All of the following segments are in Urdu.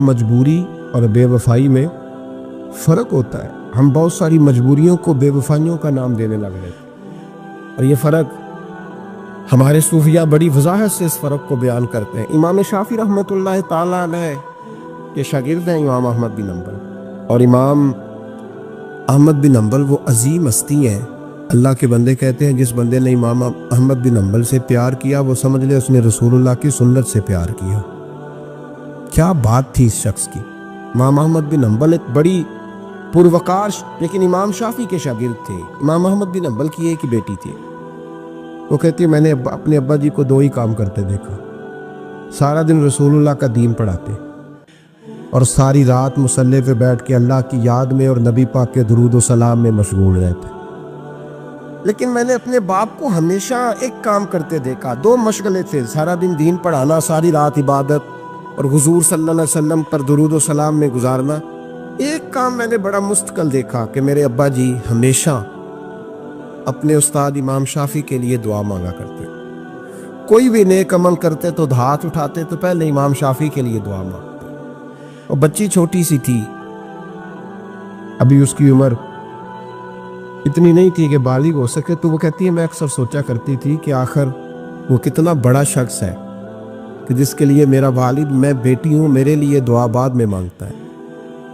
مجبوری اور بے وفائی میں فرق ہوتا ہے۔ ہم بہت ساری مجبوریوں کو بے وفائیوں کا نام دینے لگ رہے تھے، اور یہ فرق ہمارے صوفیہ بڑی وضاحت سے اس فرق کو بیان کرتے ہیں۔ امام شافعی رحمۃ اللہ تعالیٰ علیہ کے شاگرد ہیں امام احمد بن حنبل، اور امام احمد بن حنبل وہ عظیم ہستی ہیں۔ اللہ کے بندے کہتے ہیں جس بندے نے امام احمد بن حنبل سے پیار کیا وہ سمجھ لے اس نے رسول اللہ کی سنت سے پیار کیا۔ کیا بات تھی اس شخص کی۔ امام احمد بن حنبل ایک بڑی پروقار لیکن امام شافعی کے شاگرد تھے۔ امام احمد بن حنبل کی ایک ہی بیٹی تھی۔ وہ کہتی ہے میں نے اپنے ابا جی کو دو ہی کام کرتے دیکھا، سارا دن رسول اللہ کا دین پڑھاتے اور ساری رات مصلی پہ بیٹھ کے اللہ کی یاد میں اور نبی پاک کے درود و سلام میں مشغول رہتے۔ لیکن میں نے اپنے باپ کو ہمیشہ ایک کام کرتے دیکھا، دو مشغلے تھے، سارا دن دین پڑھانا، ساری رات عبادت اور حضور صلی اللہ علیہ وسلم پر درود و سلام میں گزارنا۔ ایک کام میں نے بڑا مستقل دیکھا کہ میرے ابا جی ہمیشہ اپنے استاد امام شافعی کے لیے دعا مانگا کرتے، کوئی بھی نیک عمل کرتے تو ہاتھ اٹھاتے تو پہلے امام شافعی کے لیے دعا مانگتے۔ اور بچی چھوٹی سی تھی، ابھی اس کی عمر اتنی نہیں تھی کہ بالغ ہو سکے، تو وہ کہتی ہے میں اکثر سوچا کرتی تھی کہ آخر وہ کتنا بڑا شخص ہے کہ جس کے لیے میرا والد، میں بیٹی ہوں، میرے لیے دعا بعد میں مانگتا ہے،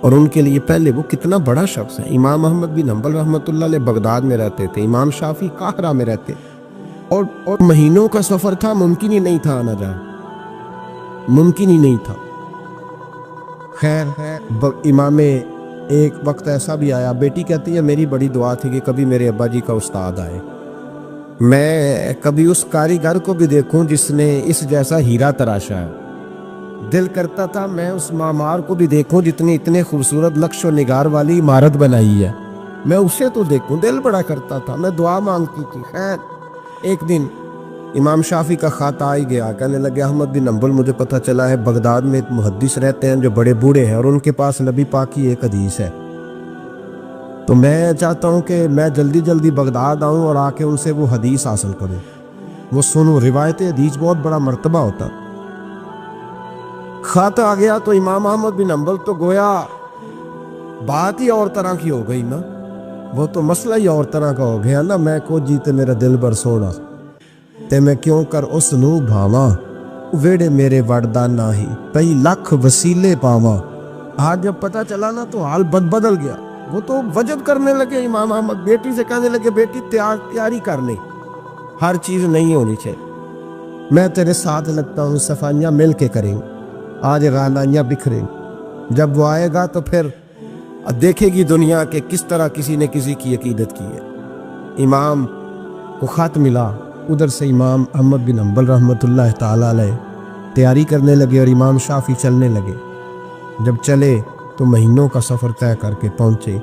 اور ان کے لیے پہلے وہ کتنا بڑا شخص ہے۔ امام احمد بن حنبل رحمۃ اللہ علیہ بغداد میں رہتے تھے، امام شافعی قاہرہ میں رہتے، اور مہینوں کا سفر تھا، ممکن ہی نہیں تھا آنا جانا، ممکن ہی نہیں تھا۔ خیر امام ایک وقت ایسا بھی آیا، بیٹی کہتی ہے میری بڑی دعا تھی کہ کبھی میرے ابا جی کا استاد آئے، میں کبھی اس کاریگر کو بھی دیکھوں جس نے اس جیسا ہیرا تراشا ہے۔ دل کرتا تھا میں اس معمار کو بھی دیکھوں جس نے اتنے خوبصورت نقش و نگار والی عمارت بنائی ہے، میں اسے تو دیکھوں، دل بڑا کرتا تھا، میں دعا مانگتی تھی۔ خیر ایک دن امام شافعی کا خط آ ہی گیا، کہنے لگے احمد بن حنبل مجھے پتہ چلا ہے بغداد میں ایک محدث رہتے ہیں جو بڑے بوڑھے ہیں اور ان کے پاس نبی پاک کی ایک حدیث ہے، تو میں چاہتا ہوں کہ میں جلدی جلدی بغداد آؤں اور آ کے ان سے وہ حدیث حاصل کروں، وہ سنوں۔ روایت حدیث بہت بڑا مرتبہ ہوتا۔ خط آ گیا تو امام احمد بن حنبل تو گویا بات ہی اور طرح کی ہو گئی نا، وہ تو مسئلہ ہی اور طرح کا ہو گیا نا، میں کو جیتے میرا دل بر سونا تے میں کیوں کر اس نو بھاواں، ویڑے میرے وڑدا نہ ہی کئی لکھ وسیلے پاواں۔ آج جب پتہ چلا نا تو حال بدل گیا، وہ تو وجد کرنے لگے امام احمد، بیٹی سے کہنے لگے بیٹی تیاری کرنے، ہر چیز نہیں ہونی چاہیے، میں تیرے ساتھ لگتا ہوں، صفائیاں مل کے کریں، آج رانائیاں بکھریں، جب وہ آئے گا تو پھر دیکھے گی دنیا کہ کس طرح کسی نے کسی کی عقیدت کی ہے۔ امام کو خط ملا، ادھر سے امام احمد بن حنبل رحمۃ اللہ تعالیٰ علیہ تیاری کرنے لگے اور امام شافعی چلنے لگے۔ جب چلے تو مہینوں کا سفر طے کر کے پہنچے۔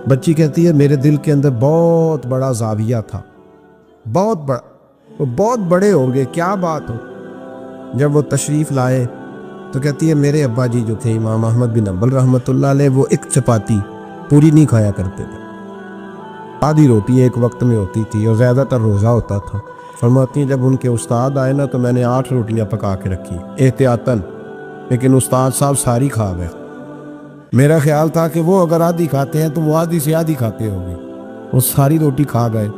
بچی کہتی ہے میرے دل کے اندر بہت بڑا زاویہ تھا، بہت بڑا، وہ بہت بڑے ہوں گے، کیا بات ہو۔ جب وہ تشریف لائے تو کہتی ہے میرے ابا جی جو تھے امام احمد بن حنبل رحمۃ اللہ علیہ وہ ایک چپاتی پوری نہیں کھایا کرتے تھے، آدھی روٹی ایک وقت میں ہوتی تھی اور زیادہ تر روزہ ہوتا تھا۔ فرماتی ہیں جب ان کے استاد آئے نا تو میں نے 8 روٹیاں پکا کے رکھی احتیاطاً، لیکن استاد صاحب ساری کھا گئے۔ میرا خیال تھا کہ وہ اگر آدھی کھاتے ہیں تو وہ آدھی سے آدھی کھاتے ہوں گے، وہ ساری روٹی کھا گئے۔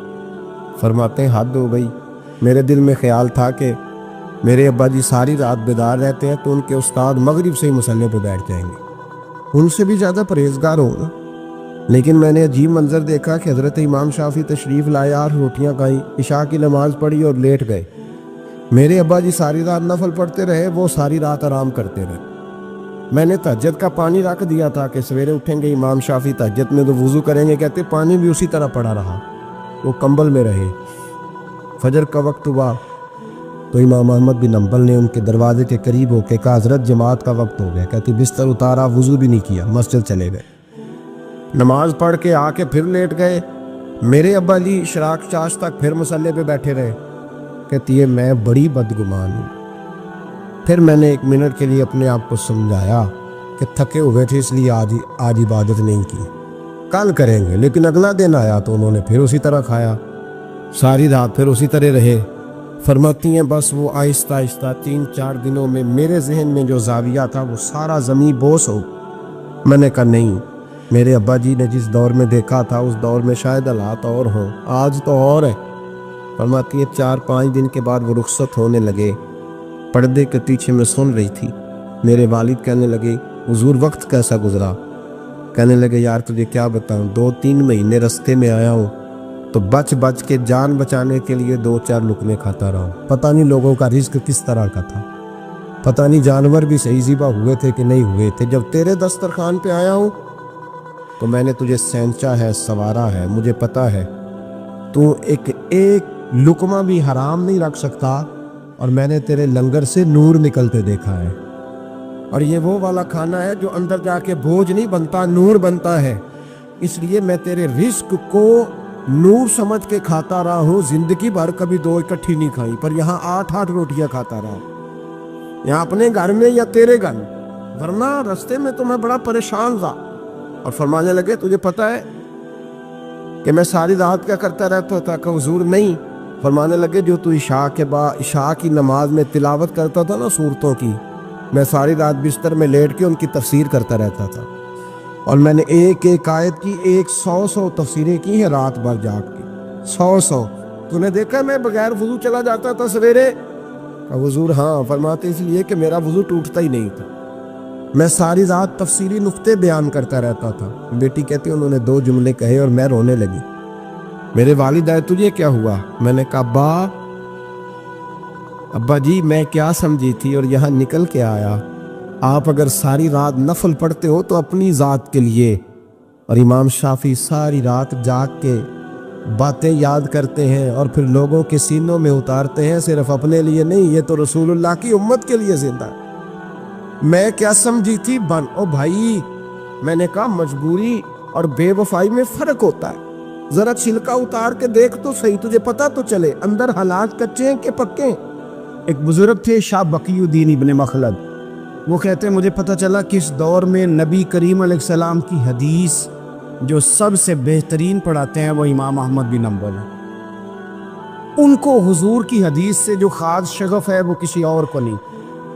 فرماتے ہیں حد ہو گئی، میرے دل میں خیال تھا کہ میرے ابا جی ساری رات بیدار رہتے ہیں تو ان کے استاد مغرب سے ہی مصلی پہ بیٹھ جائیں گے، ان سے بھی زیادہ پرہیزگار ہوں گا۔ لیکن میں نے عجیب منظر دیکھا کہ حضرت امام شافعی تشریف لائے، 8 روٹیاں کھائیں، عشاء کی نماز پڑھی اور لیٹ گئے۔ میرے ابا جی ساری رات نفل پڑھتے رہے، وہ ساری رات آرام کرتے رہے۔ میں نے تہجد کا پانی رکھ دیا تھا کہ سویرے اٹھیں گے امام شافعی تہجد میں تو وضو کریں گے، کہتے پانی بھی اسی طرح پڑا رہا، وہ کمبل میں رہے۔ فجر کا وقت ہوا تو امام احمد بن حنبل نے ان کے دروازے کے قریب ہو کے کہا حضرت جماعت کا وقت ہو گیا، کہتی بستر اتارا، وضو بھی نہیں کیا، مسجد چلے گئے، نماز پڑھ کے آ کے پھر لیٹ گئے۔ میرے ابا جی شراق چاش تک پھر مصلی پہ بیٹھے رہے۔ کہتی ہے میں بڑی بدگمان ہوں۔ پھر میں نے 1 منٹ کے لیے اپنے آپ کو سمجھایا کہ تھکے ہوئے تھے اس لیے آج عبادت نہیں کی، کل کریں گے۔ لیکن اگلا دن آیا تو انہوں نے پھر اسی طرح کھایا، ساری رات پھر اسی طرح رہے۔ فرماتی ہیں بس وہ آہستہ آہستہ 3-4 دنوں میں میرے ذہن میں جو زاویہ تھا وہ سارا زمین بوس ہو۔ میں نے کہا نہیں، میرے ابا جی نے جس دور میں دیکھا تھا اس دور میں شاید حالات اور ہوں، آج تو اور ہے۔ فرماتی ہیں 4-5 دن کے بعد وہ رخصت ہونے لگے، پردے کے پیچھے میں سن رہی تھی۔ میرے والد کہنے لگے حضور وقت کیسا گزرا؟ کہنے لگے یار تجھے کیا بتاؤں، 2-3 مہینے رستے میں آیا ہوں تو بچ بچ کے جان بچانے کے لیے 2-4 لقمے کھاتا رہا ہوں۔ پتہ نہیں لوگوں کا رزق کس طرح کا تھا، پتہ نہیں جانور بھی صحیح ذبح ہوئے تھے کہ نہیں ہوئے تھے۔ جب تیرے دسترخوان پہ آیا ہوں تو میں نے تجھے سینچا ہے، سوارا ہے، مجھے پتہ ہے تو ایک لقمہ بھی حرام نہیں رکھ سکتا، اور میں نے تیرے لنگر سے نور نکلتے دیکھا ہے، اور یہ وہ والا کھانا ہے جو اندر جا کے بوجھ نہیں بنتا، نور بنتا ہے۔ اس لیے میں تیرے رزق کو نور سمجھ کے کھاتا رہا ہوں، زندگی بھر کبھی 2 اکٹھی نہیں کھائی، پر یہاں 8-8 روٹیاں کھاتا رہا ہوں، یہاں اپنے گھر میں یا تیرے گھر میں، ورنہ رستے میں تو میں بڑا پریشان تھا۔ اور فرمانے لگے تجھے پتہ ہے کہ میں ساری رات کیا کرتا رہتا تھا؟ کہ حضور نہیں۔ فرمانے لگے جو تو عشاء کی نماز میں تلاوت کرتا تھا نا صورتوں کی، میں ساری رات بستر میں لیٹ کے ان کی تفسیر کرتا رہتا تھا، اور میں نے ایک آیت کی 100 تفسیریں کی ہیں رات بھر جاگ کے، 100۔ تو نے دیکھا میں بغیر وضو چلا جاتا تھا سویرے؟ حضور ہاں۔ فرماتے اس لیے کہ میرا وضو ٹوٹتا ہی نہیں تھا، میں ساری رات تفسیری نقطے بیان کرتا رہتا تھا۔ بیٹی کہتی انہوں نے 2 جملے کہے اور میں رونے لگی۔ میرے والد آئے تجھے کیا ہوا؟ میں نے کہا ابا جی میں کیا سمجھی تھی اور یہاں نکل کے آیا، آپ اگر ساری رات نفل پڑھتے ہو تو اپنی ذات کے لیے، اور امام شافعی ساری رات جاگ کے باتیں یاد کرتے ہیں اور پھر لوگوں کے سینوں میں اتارتے ہیں، صرف اپنے لیے نہیں، یہ تو رسول اللہ کی امت کے لیے زندہ ہے۔ میں کیا سمجھی تھی او بھائی، میں نے کہا مجبوری اور بے وفائی میں فرق ہوتا ہے، ذرا چھلکا اتار کے دیکھ تو صحیح، تجھے پتہ تو چلے اندر حالات کچے ہیں کہ پکے ہیں۔ ایک بزرگ تھے شاہ بقی الدین ابن مخلد، وہ کہتے ہیں مجھے پتہ چلا کہ اس دور میں نبی کریم علیہ السلام کی حدیث جو سب سے بہترین پڑھاتے ہیں وہ امام احمد بن حنبل ہیں۔ ان کو حضور کی حدیث سے جو خاص شغف ہے وہ کسی اور کو نہیں۔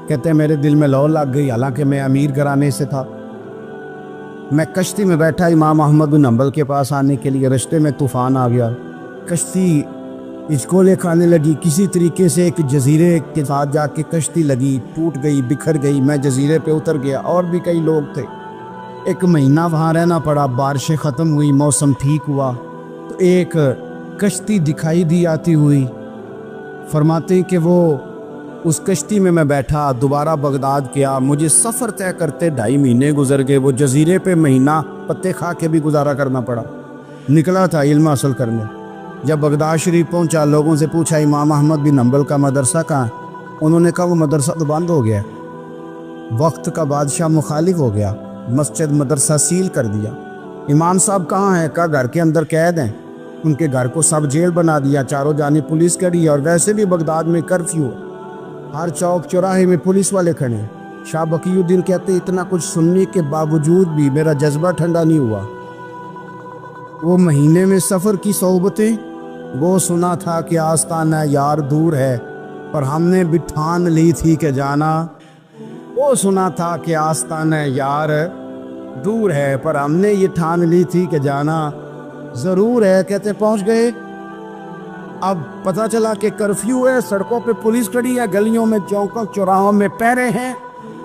کہتے ہیں میرے دل میں لو لگ گئی، حالانکہ میں امیر گھرانے سے تھا۔ میں کشتی میں بیٹھا امام احمد بن حنبل کے پاس آنے کے لیے، رستے میں طوفان آ گیا، کشتی اچکولے کھانے لگی، کسی طریقے سے ایک جزیرے کے ساتھ جا کے کشتی لگی، ٹوٹ گئی، بکھر گئی، میں جزیرے پہ اتر گیا، اور بھی کئی لوگ تھے۔ 1 مہینہ وہاں رہنا پڑا، بارشیں ختم ہوئی، موسم ٹھیک ہوا تو ایک کشتی دکھائی دی آتی ہوئی۔ فرماتے ہیں کہ وہ اس کشتی میں بیٹھا، دوبارہ بغداد کیا، مجھے سفر طے کرتے 2.5 مہینے گزر گئے، وہ جزیرے پہ مہینہ پتے کھا کے بھی گزارا کرنا پڑا۔ نکلا تھا علم حاصل کرنے، جب بغداد شریف پہنچا لوگوں سے پوچھا امام احمد بن حنبل کا مدرسہ کہاں؟ انہوں نے کہا وہ مدرسہ تو بند ہو گیا، وقت کا بادشاہ مخالف ہو گیا، مسجد مدرسہ سیل کر دیا۔ امام صاحب کہاں ہیں؟ کہا گھر کے اندر قید ہیں۔ ان کے گھر کو سب جیل بنا دیا، چاروں جانب پولیس کھڑی ہے، اور ویسے بھی بغداد میں کرفیو، ہر چوک چوراہے میں پولیس والے کھڑے ہیں۔ شاہ بقی الدین کہتے اتنا کچھ سننے کے باوجود بھی میرا جذبہ ٹھنڈا نہیں ہوا۔ وہ مہینے میں سفر کی صحبتیں، وہ سنا تھا کہ آستانہ یار دور ہے پر ہم نے بھی ٹھان لی تھی کہ جانا، وہ سنا تھا کہ آستانہ یار دور ہے پر ہم نے یہ ٹھان لی تھی کہ جانا ضرور ہے۔ کہتے پہنچ گئے، اب پتہ چلا کہ کرفیو ہے، سڑکوں پہ پولیس کھڑی ہے، گلیوں میں چوکوں چوراہوں میں پہرے ہیں،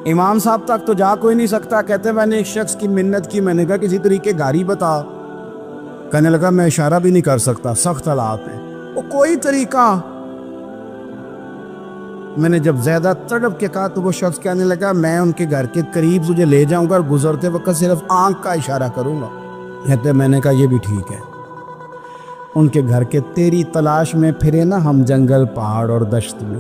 امام صاحب تک تو جا کوئی نہیں سکتا۔ کہتے میں نے ایک شخص کی منت کی، میں نے کہا کسی طریقے گاڑی بتا، کہنے لگا میں اشارہ بھی نہیں کر سکتا، سخت حالات ہیں، وہ کوئی طریقہ۔ میں نے جب زیادہ تڑپ کے کہا تو وہ شخص کہنے لگا میں ان کے گھر کے قریب تجھے لے جاؤں گا اور گزرتے وقت صرف آنکھ کا اشارہ کروں گا۔ کہتے میں نے کہا یہ بھی ٹھیک ہے۔ ان کے گھر کے تیری تلاش میں پھرے نا ہم جنگل پہاڑ اور دشت میں،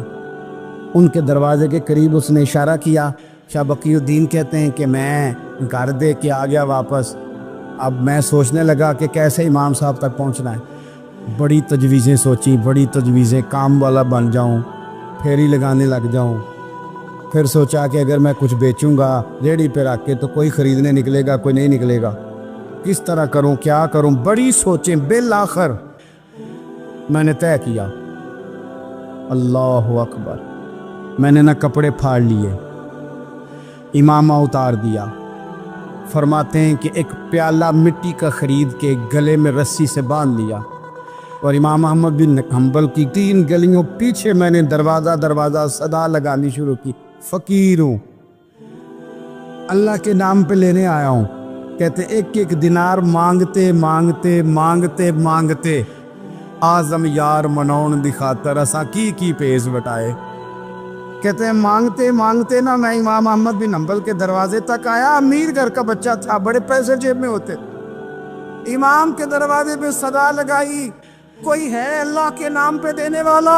ان کے دروازے کے قریب اس نے اشارہ کیا۔ شاہ بقی الدین کہتے ہیں کہ میں گھر دے کے آ گیا واپس۔ اب میں سوچنے لگا کہ کیسے امام صاحب تک پہنچنا ہے، بڑی تجویزیں سوچی، بڑی تجویزیں، کام والا بن جاؤں، پھیری لگانے لگ جاؤں۔ پھر سوچا کہ اگر میں کچھ بیچوں گا ریڑھی پہ رکھ کے تو کوئی خریدنے نکلے گا، کوئی نہیں نکلے گا، کس طرح کروں، کیا کروں، بڑی سوچیں۔ بالآخر میں نے طے کیا اللہ اکبر. میں نے نہ کپڑے پھاڑ لیے، امامہ اتار دیا. فرماتے ہیں کہ ایک پیالہ مٹی کا خرید کے گلے میں رسی سے باندھ لیا، اور امام احمد بن حنبل کی 3 گلیوں پیچھے میں نے دروازہ صدا لگانی شروع کی، فقیر ہوں، اللہ کے نام پہ لینے آیا ہوں. کہتے ایک ایک دینار مانگتے مانگتے مانگتے مانگتے آزم یار منون دی خاطر اساں کی پیش بٹائے. کہتے ہیں مانگتے مانگتے نا میں امام احمد بن حنبل کے دروازے تک آیا. امیر گھر کا بچہ تھا، بڑے پیسے جیب میں ہوتے. امام کے دروازے پہ صدا لگائی، کوئی ہے اللہ کے نام پہ دینے والا؟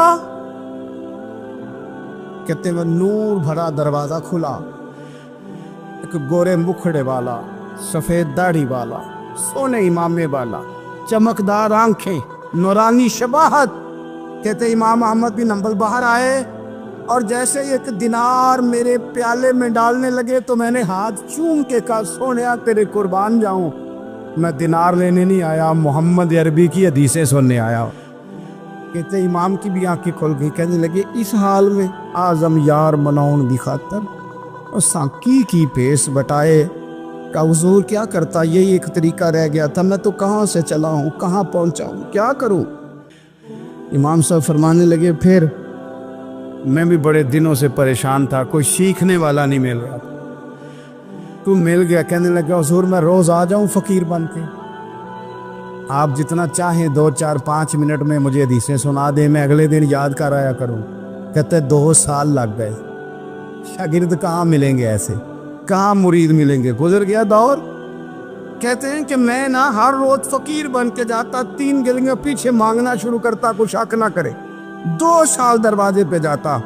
کہتے ہیں نور بھرا دروازہ کھلا. ایک گورے مکھڑے والا، سفید داڑھی والا، سونے امامے والا، چمکدار آنکھیں، نورانی شباہت. کہتے امام احمد بن حنبل باہر آئے، اور جیسے ایک دینار میرے پیالے میں ڈالنے لگے تو میں نے ہاتھ چوم کے کہا سونیا تیرے قربان جاؤں، میں دینار لینے نہیں آیا، محمد عربی کی حدیثیں سننے آیا. کہتے امام کی بھی آنکھیں کھل گئی. کہنے لگے اس حال میں اعظم یار منون دی خاطر اساں کی پیش بٹائے. کہ حضور کیا کرتا، یہی ایک طریقہ رہ گیا تھا، میں تو کہاں سے چلا ہوں، کہاں پہنچا ہوں، کیا کروں؟ امام صاحب فرمانے لگے پھر میں بھی بڑے دنوں سے پریشان تھا، کوئی سیکھنے والا نہیں مل رہا، تو مل گیا. کہنے لگا حضور میں روز آ جاؤں فقیر بن کے، آپ جتنا چاہیں 2 4 5 منٹ میں مجھے حدیثیں سنا دیں، میں اگلے دن یاد کر آیا کروں. کہتے 2 سال لگ گئے. شاگرد کہاں ملیں گے ایسے، کہاں مرید ملیں گے، گزر گیا دور. کہتے ہیں کہ میں نا ہر روز فقیر بن کے جاتا، 3 گلیاں پیچھے مانگنا شروع کرتا، کوئی شک نہ کرے. 2 سال دروازے پہ جاتا،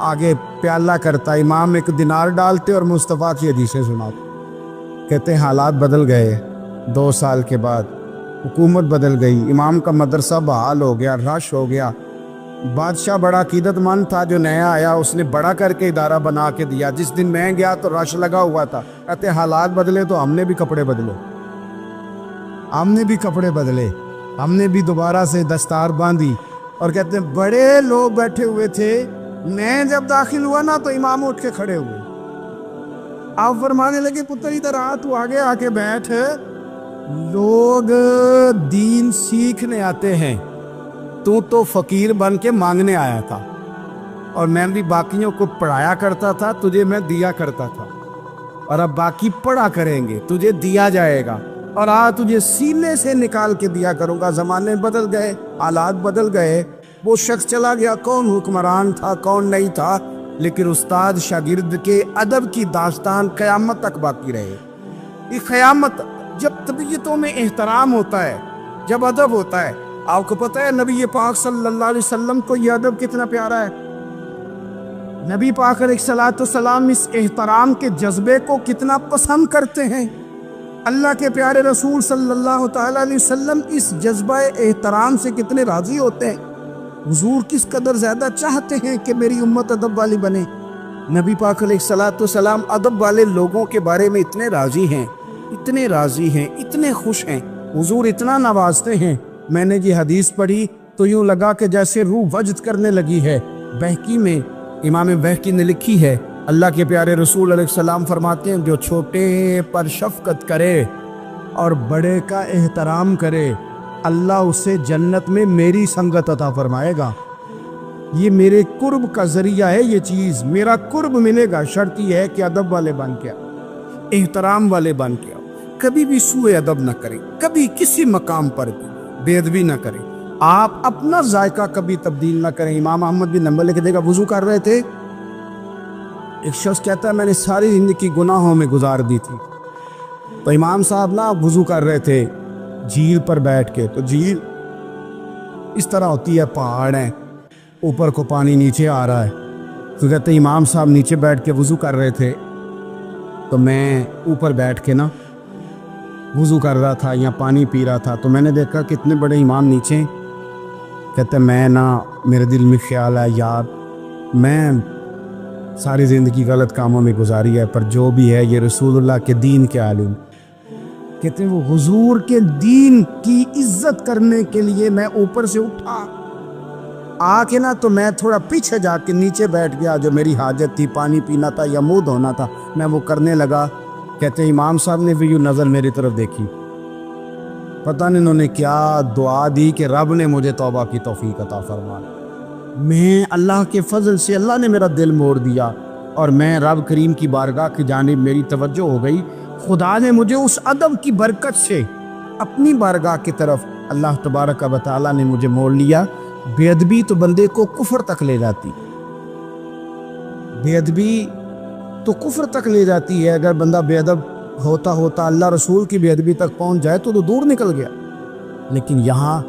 آگے پیالہ کرتا، امام ایک دینار ڈالتے اور مصطفیٰ کی حدیثیں سناتے. کہتے ہیں حالات بدل گئے. 2 سال کے بعد حکومت بدل گئی، امام کا مدرسہ بحال ہو گیا، رش ہو گیا. بادشاہ بڑا عقیدت مند تھا، جو نیا آیا اس نے بڑا کر کے ادارہ بنا کے دیا. جس دن میں گیا تو رش لگا ہوا تھا. کہتے حالات بدلے تو ہم نے بھی کپڑے بدلے، ہم نے بھی دوبارہ سے دستار باندھی. اور کہتے ہیں بڑے لوگ بیٹھے ہوئے تھے، میں جب داخل ہوا نا تو امام اٹھ کے کھڑے ہوئے. آپ فرمانے لگے پتر ادھر آ، تو آگے آ کے بیٹھ، لوگ دین سیکھنے آتے ہیں، تو فقیر بن کے مانگنے آیا تھا، اور میں بھی باقیوں کو پڑھایا کرتا تھا، تجھے میں دیا کرتا تھا، اور اب باقی پڑھا کریں گے، تجھے دیا جائے گا، اور تجھے سینے سے نکال کے دیا کروں گا. زمانے بدل گئے، حالات بدل گئے. وہ شخص چلا گیا، کون حکمران تھا کون نہیں تھا، لیکن استاد شاگرد کے ادب کی داستان قیامت تک باقی رہے. یہ قیامت جب طبیعتوں میں احترام ہوتا ہے، جب ادب ہوتا ہے. آپ کو پتہ ہے نبی پاک صلی اللہ علیہ وسلم کو یہ ادب کتنا پیارا ہے. نبی پاک علیہ السلام اس احترام کے جذبے کو کتنا پسند کرتے ہیں. اللہ کے پیارے رسول صلی اللہ تعالیٰ علیہ وسلم اس جذبہ احترام سے کتنے راضی ہوتے ہیں. حضور کس قدر زیادہ چاہتے ہیں کہ میری امت ادب والی بنے. نبی پاک علیہ السلام ادب والے لوگوں کے بارے میں اتنے راضی ہیں، اتنے راضی ہیں، اتنے خوش ہیں. حضور اتنا نوازتے ہیں. میں نے یہ حدیث پڑھی تو یوں لگا کہ جیسے روح وجد کرنے لگی ہے. بہقی میں امام بہقی نے لکھی ہے، اللہ کے پیارے رسول علیہ السلام فرماتے ہیں جو چھوٹے پر شفقت کرے اور بڑے کا احترام کرے، اللہ اسے جنت میں میری سنگت عطا فرمائے گا. یہ میرے قرب کا ذریعہ ہے، یہ چیز میرا قرب ملے گا. شرط یہ ہے کہ ادب والے بن کے آؤ، احترام والے بن کے آؤ. کبھی بھی سوء ادب نہ کریں، کبھی کسی مقام پر بھی بے ادبی نہ کریں. آپ اپنا ذائقہ کبھی تبدیل نہ کریں. امام احمد بن حنبل لکھ دے گا، وضو کر رہے تھے، ایک شخص کہتا ہے میں نے ساری زندگی گناہوں میں گزار دی تھی. تو امام صاحب نا وضو کر رہے تھے جھیل پر بیٹھ کے. تو جھیل اس طرح ہوتی ہے، پہاڑ ہیں، اوپر کو پانی نیچے آ رہا ہے. تو کہتے ہیں امام صاحب نیچے بیٹھ کے وضو کر رہے تھے، تو میں اوپر بیٹھ کے نا وضو کر رہا تھا یا پانی پی رہا تھا. تو میں نے دیکھا کہ اتنے بڑے امام نیچے. کہتے میں نا میرے دل میں خیال ہے یار میں ساری زندگی غلط کاموں میں گزاری ہے، پر جو بھی ہے یہ رسول اللہ کے دین کے عالم. کہتے ہیں وہ حضور کے دین کی عزت کرنے کے لیے میں اوپر سے اٹھا آ کے نا تو میں تھوڑا پیچھے جا کے نیچے بیٹھ گیا، جو میری حاجت تھی، پانی پینا تھا یا منہ دھونا تھا، میں وہ کرنے لگا۔ کہتے ہیں امام صاحب نے بھی یوں نظر میری طرف دیکھی، پتہ نہیں انہوں نے کیا دعا دی کہ رب نے مجھے توبہ کی توفیق عطا فرما۔ میں اللہ کے فضل سے اللہ نے میرا دل موڑ دیا، اور میں رب کریم کی بارگاہ کی جانب میری توجہ ہو گئی۔ خدا نے مجھے اس ادب کی برکت سے اپنی بارگاہ کی طرف اللہ تبارک و تعالیٰ نے مجھے موڑ لیا۔ بے ادبی تو بندے کو کفر تک لے جاتی، بے ادبی تو کفر تک لے جاتی ہے۔ اگر بندہ بے ادب ہوتا ہوتا اللہ رسول کی بے ادبی تک پہنچ جائے تو دور نکل گیا، لیکن یہاں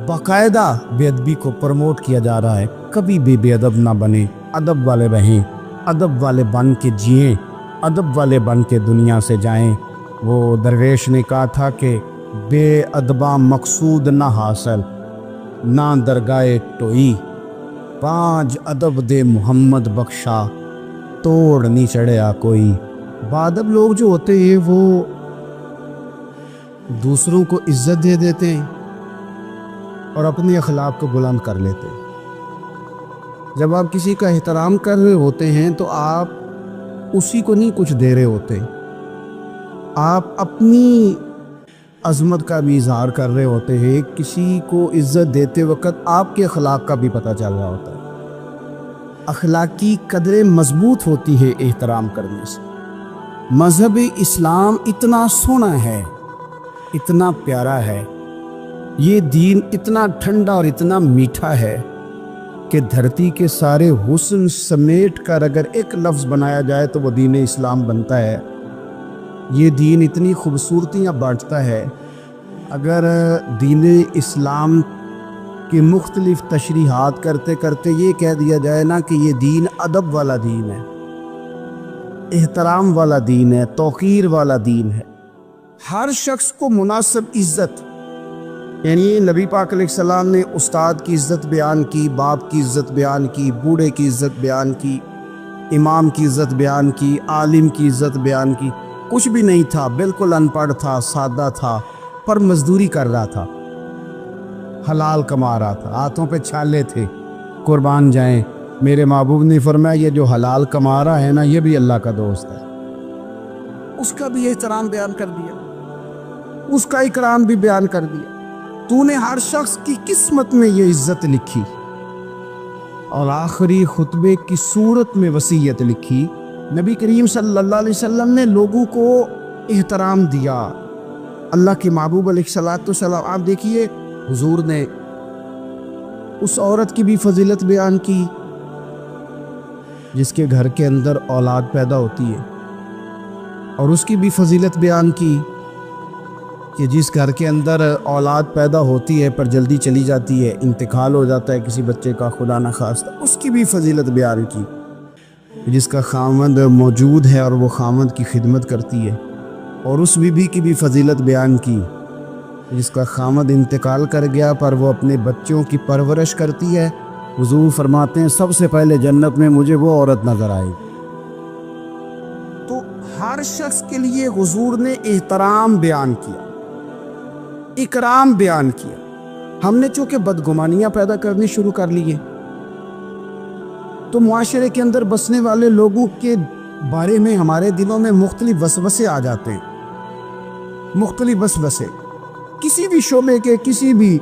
باقاعدہ بے ادبی کو پروموٹ کیا جا رہا ہے۔ کبھی بھی بے ادب نہ بنے، ادب والے رہیں، ادب والے بن کے جئیں، ادب والے بن کے دنیا سے جائیں۔ وہ درویش نے کہا تھا کہ بے ادباں مقصود نہ حاصل، نہ درگاہ ٹوئی، پانچ ادب دے محمد بخشا، توڑ نہیں چڑھیا کوئی۔ بادب لوگ جو ہوتے ہیں وہ دوسروں کو عزت دے دیتے ہیں اور اپنے اخلاق کو بلند کر لیتے ہیں۔ جب آپ کسی کا احترام کر رہے ہوتے ہیں تو آپ اسی کو نہیں کچھ دے رہے ہوتے، آپ اپنی عظمت کا بھی اظہار کر رہے ہوتے ہیں۔ کسی کو عزت دیتے وقت آپ کے اخلاق کا بھی پتہ چل رہا ہوتا ہے۔ اخلاقی قدریں مضبوط ہوتی ہے احترام کرنے سے۔ مذہب اسلام اتنا سونا ہے، اتنا پیارا ہے، یہ دین اتنا ٹھنڈا اور اتنا میٹھا ہے کہ دھرتی کے سارے حسن سمیٹ کر اگر ایک لفظ بنایا جائے تو وہ دین اسلام بنتا ہے۔ یہ دین اتنی خوبصورتیاں بانٹتا ہے۔ اگر دین اسلام کی مختلف تشریحات کرتے کرتے یہ کہہ دیا جائے نا کہ یہ دین ادب والا دین ہے، احترام والا دین ہے، توقیر والا دین ہے، ہر شخص کو مناسب عزت، یعنی نبی پاک علیہ السلام نے استاد کی عزت بیان کی، باپ کی عزت بیان کی، بوڑھے کی عزت بیان کی، امام کی عزت بیان کی، عالم کی عزت بیان کی۔ کچھ بھی نہیں تھا، بالکل ان پڑھ تھا، سادہ تھا، پر مزدوری کر رہا تھا، حلال کما رہا تھا، ہاتھوں پہ چھالے تھے۔ قربان جائیں، میرے محبوب نے فرمایا یہ جو حلال کما رہا ہے نا یہ بھی اللہ کا دوست ہے۔ اس کا بھی احترام بیان کر دیا، اس کا اکرام بھی بیان کر دیا۔ تو نے ہر شخص کی قسمت میں یہ عزت لکھی، اور آخری خطبے کی صورت میں وصیت لکھی۔ نبی کریم صلی اللہ علیہ وسلم نے لوگوں کو احترام دیا۔ اللہ کے محبوب علیہ السلام، آپ دیکھیے حضور نے اس عورت کی بھی فضیلت بیان کی جس کے گھر کے اندر اولاد پیدا ہوتی ہے، اور اس کی بھی فضیلت بیان کی کہ جس گھر کے اندر اولاد پیدا ہوتی ہے پر جلدی چلی جاتی ہے، انتقال ہو جاتا ہے کسی بچے کا خدا نہ خواستہ، اس کی بھی فضیلت بیان کی۔ جس کا خامند موجود ہے اور وہ خامند کی خدمت کرتی ہے، اور اس بیوی کی بھی فضیلت بیان کی جس کا خامند انتقال کر گیا پر وہ اپنے بچوں کی پرورش کرتی ہے۔ حضور فرماتے ہیں سب سے پہلے جنت میں مجھے وہ عورت نظر آئے۔ تو ہر شخص کے لیے حضور نے احترام بیان کیا، اکرام بیان کیا۔ ہم نے چونکہ بدگمانیاں پیدا کرنی شروع کر لی ہیں تو معاشرے کے اندر بسنے والے لوگوں کے بارے میں ہمارے دلوں میں مختلف وسوسے آ جاتے ہیں، مختلف وسوسے۔ کسی بھی شعبے کے کسی بھی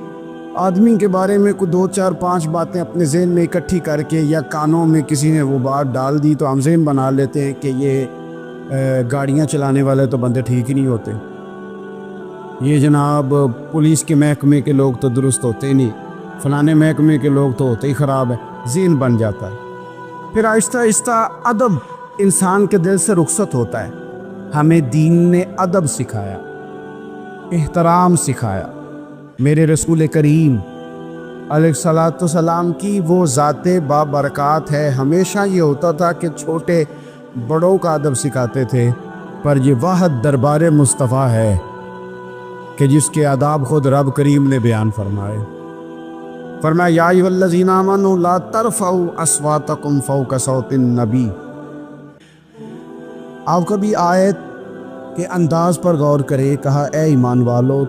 آدمی کے بارے میں کوئی 2 4 5 باتیں اپنے ذہن میں اکٹھی کر کے، یا کانوں میں کسی نے وہ بات ڈال دی تو ہم ذہن بنا لیتے ہیں کہ یہ گاڑیاں چلانے والے تو بندے ٹھیک ہی نہیں ہوتے، یہ جناب پولیس کے محکمے کے لوگ تو درست ہوتے ہی نہیں، فلانے محکمے کے لوگ تو ہوتے ہی خراب ہے، ذہن بن جاتا ہے۔ پھر آہستہ آہستہ ادب انسان کے دل سے رخصت ہوتا ہے۔ ہمیں دین نے ادب سکھایا، احترام سکھایا۔ میرے رسول کریم علیہ السلام کی وہ ذات بابرکات ہے، ہمیشہ یہ ہوتا تھا کہ چھوٹے بڑوں کا ادب سکھاتے تھے، پر یہ واحد دربار مصطفیٰ ہے کہ جس کے آداب خود رب کریم نے بیان فرمائے۔ فرمایا یا ایھا الذین آمنوا لا ترفعوا اصواتکم فوق صوت النبی۔ آپ کبھی آیت کے انداز پر غور کرے، کہا اے ایمان والو